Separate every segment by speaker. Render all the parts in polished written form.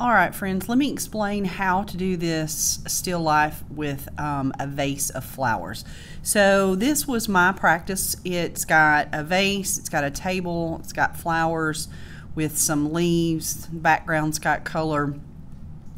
Speaker 1: All right, friends, let me explain how to do this still life with a vase of flowers. So this was my practice. It's got a vase, it's got a table, it's got flowers with some leaves, background's got color,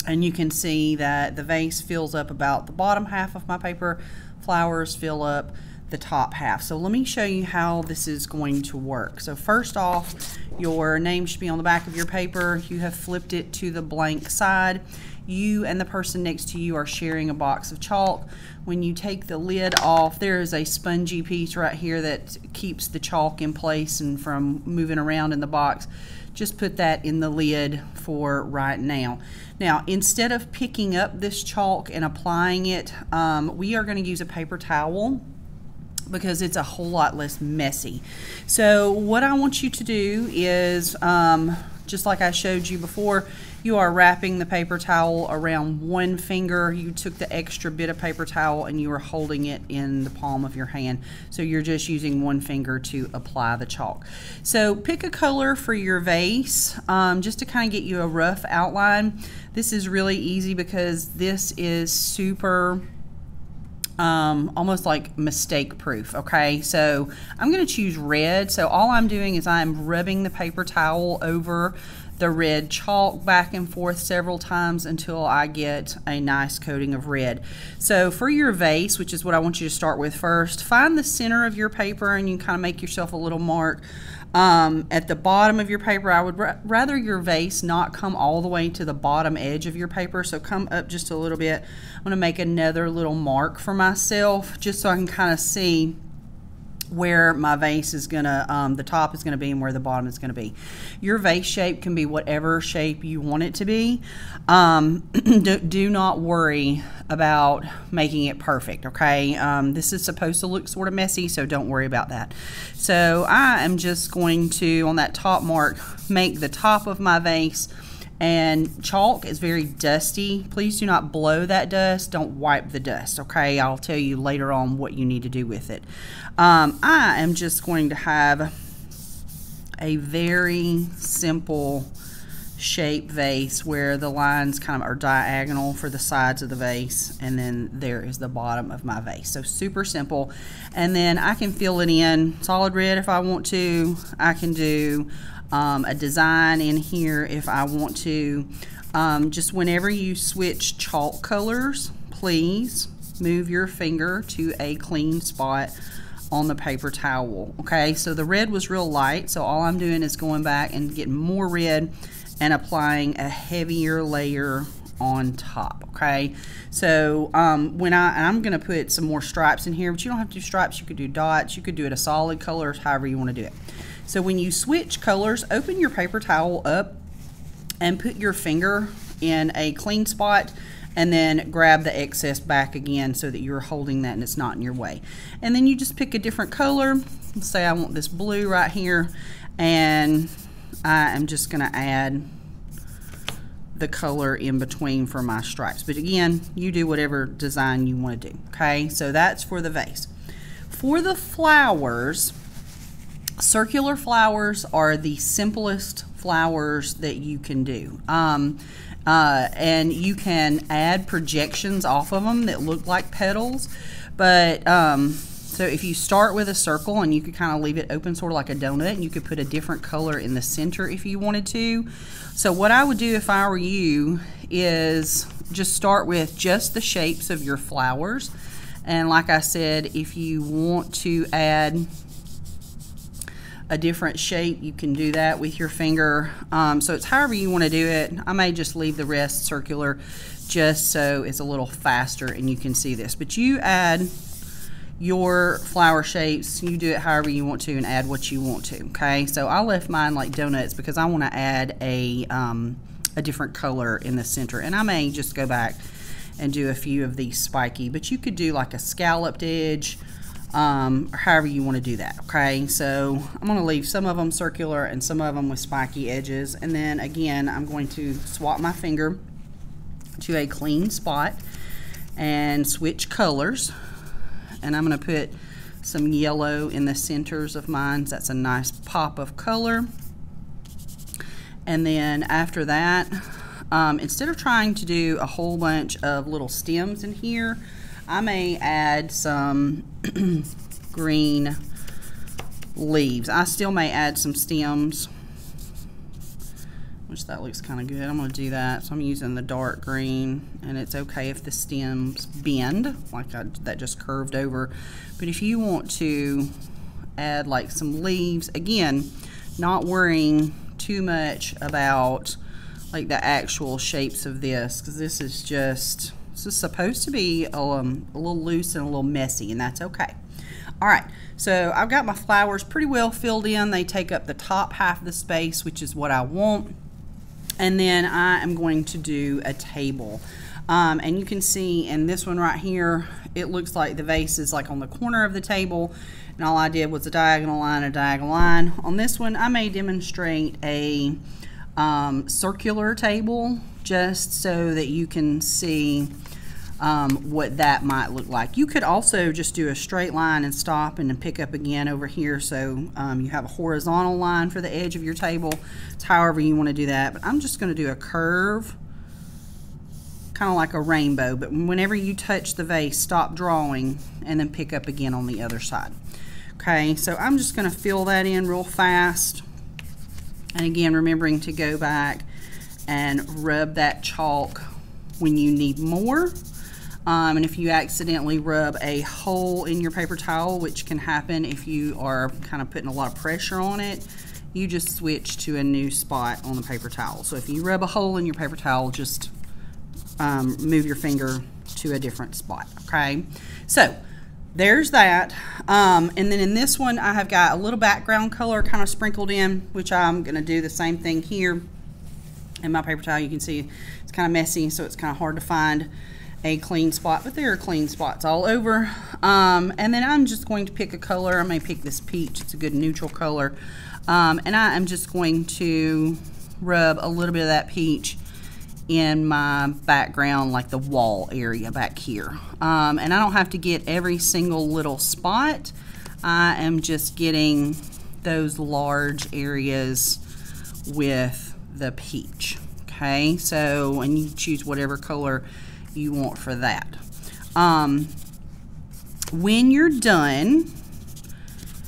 Speaker 1: and you can see that the vase fills up about the bottom half of my paper, flowers fill up the top half. So let me show you how this is going to work. So first off, your name should be on the back of your paper. You have flipped it to the blank side. You and the person next to you are sharing a box of chalk. When you take the lid off, there is a spongy piece right here that keeps the chalk in place and from moving around in the box. Just put that in the lid for right now. Now, instead of picking up this chalk and applying it, we are going to use a paper towel, because it's a whole lot less messy. So what I want you to do is, just like I showed you before, you are wrapping the paper towel around one finger. You took the extra bit of paper towel and you are holding it in the palm of your hand. So you're just using one finger to apply the chalk. So pick a color for your vase, just to kind of get you a rough outline. This is really easy because this is super almost like mistake proof. Okay, so I'm going to choose red. So all I'm doing is I'm rubbing the paper towel over the red chalk back and forth several times until I get a nice coating of red. So for your vase, which is what I want you to start with first, find the center of your paper and you kind of make yourself a little mark. At the bottom of your paper, I would rather your vase not come all the way to the bottom edge of your paper, so come up just a little bit. I'm going to make another little mark for myself just so I can kind of see where my vase is gonna, the top is gonna be and where the bottom is gonna be. Your vase shape can be whatever shape you want it to be. Do not worry about making it perfect, okay? This is supposed to look sort of messy, so don't worry about that. So I am just going to, on that top mark, make the top of my vase. And chalk is very dusty. Please do not blow that dust. Don't wipe the dust, okay? I'll tell you later on what you need to do with it. I am just going to have a very simple shape vase where the lines kind of are diagonal for the sides of the vase, and then there is the bottom of my vase. So super simple. And then I can fill it in solid red if I want to. I can do a design in here if I want to. Just whenever you switch chalk colors, please move your finger to a clean spot on the paper towel. Okay, so the red was real light, so all I'm doing is going back and getting more red and applying a heavier layer on top. Okay, so when I'm going to put some more stripes in here, but you don't have to do stripes. You could do dots, you could do it a solid color, however you want to do it. So when you switch colors, open your paper towel up and put your finger in a clean spot and then grab the excess back again so that you're holding that and it's not in your way. And then you just pick a different color. Let's say I want this blue right here, and I am just going to add the color in between for my stripes. But again, you do whatever design you want to do. Okay, so that's for the vase. For the flowers, circular flowers are the simplest flowers that you can do. And you can add projections off of them that look like petals. But so if you start with a circle, and you could kind of leave it open sort of like a donut, and you could put a different color in the center if you wanted to. So what I would do if I were you is just start with just the shapes of your flowers. And like I said, if you want to add a different shape, you can do that with your finger. So it's however you want to do it. I may just leave the rest circular just so it's a little faster and you can see this. But you add your flower shapes, you do it however you want to and add what you want to, okay? So I left mine like donuts because I want to add a different color in the center. And I may just go back and do a few of these spiky, but you could do like a scalloped edge, or however you want to do that, okay? So I'm going to leave some of them circular and some of them with spiky edges, and then again I'm going to swap my finger to a clean spot and switch colors, and I'm going to put some yellow in the centers of mine. So that's a nice pop of color. And then after that instead of trying to do a whole bunch of little stems in here, I may add some green leaves. I still may add some stems, which that looks kind of good. I'm going to do that. So I'm using the dark green, and it's okay if the stems bend, like that just curved over. But if you want to add like some leaves, again, not worrying too much about like the actual shapes of this, because this is supposed to be a little loose and a little messy, and that's okay. All right, so I've got my flowers pretty well filled in. They take up the top half of the space, which is what I want. And then I am going to do a table. And you can see in this one right here, it looks like the vase is like on the corner of the table, and all I did was a diagonal line, a diagonal line. On this one, I may demonstrate a circular table just so that you can see what that might look like. You could also just do a straight line and stop and then pick up again over here, so you have a horizontal line for the edge of your table. It's however you want to do that, but I'm just going to do a curve, kind of like a rainbow, but whenever you touch the vase, stop drawing and then pick up again on the other side. Okay, so I'm just going to fill that in real fast, and again remembering to go back and rub that chalk when you need more. And if you accidentally rub a hole in your paper towel, which can happen if you are kind of putting a lot of pressure on it, you just switch to a new spot on the paper towel. So if you rub a hole in your paper towel, just move your finger to a different spot, okay? So there's that. And then in this one, I have got a little background color kind of sprinkled in, which I'm gonna do the same thing here. In my paper towel, you can see it's kind of messy, so it's kind of hard to find a clean spot, but there are clean spots all over. And then I'm just going to pick a color. I may pick this peach. It's a good neutral color. And I am just going to rub a little bit of that peach in my background, like the wall area back here. And I don't have to get every single little spot. I am just getting those large areas with the peach. Okay, so, and you choose whatever color you want for that. When you're done,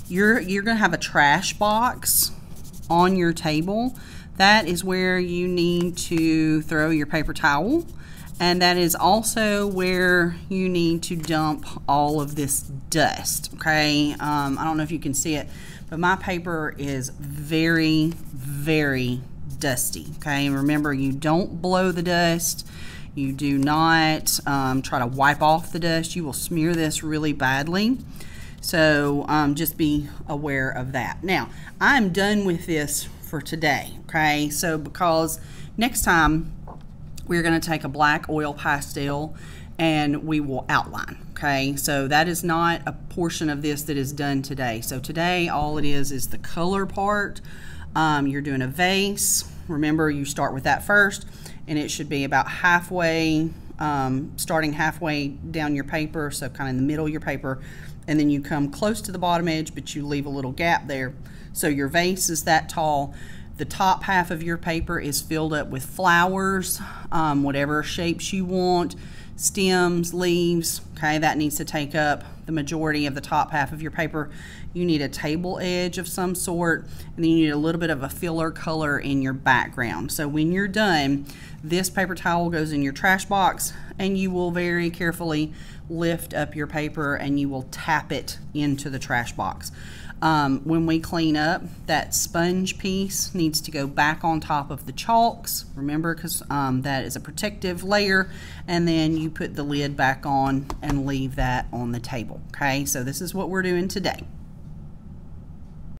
Speaker 1: you're gonna have a trash box on your table. That is where you need to throw your paper towel, and that is also where you need to dump all of this dust. Okay, I don't know if you can see it, but my paper is very, very dusty. Okay, and remember, you don't blow the dust. You do not try to wipe off the dust. You will smear this really badly. So just be aware of that. Now, I'm done with this for today, okay? So because next time we're gonna take a black oil pastel and we will outline, okay? So that is not a portion of this that is done today. So today, all it is the color part. You're doing a vase. Remember, you start with that first, and it should be about halfway, starting halfway down your paper, so kind of in the middle of your paper, and then you come close to the bottom edge, but you leave a little gap there. So your vase is that tall. The top half of your paper is filled up with flowers, whatever shapes you want, stems, leaves, okay? That needs to take up the majority of the top half of your paper. You need a table edge of some sort, and then you need a little bit of a filler color in your background. So when you're done, this paper towel goes in your trash box, and you will very carefully lift up your paper and you will tap it into the trash box. When we clean up, that sponge piece needs to go back on top of the chalks, remember, because that is a protective layer, and then you put the lid back on and leave that on the table. Okay, so this is what we're doing today.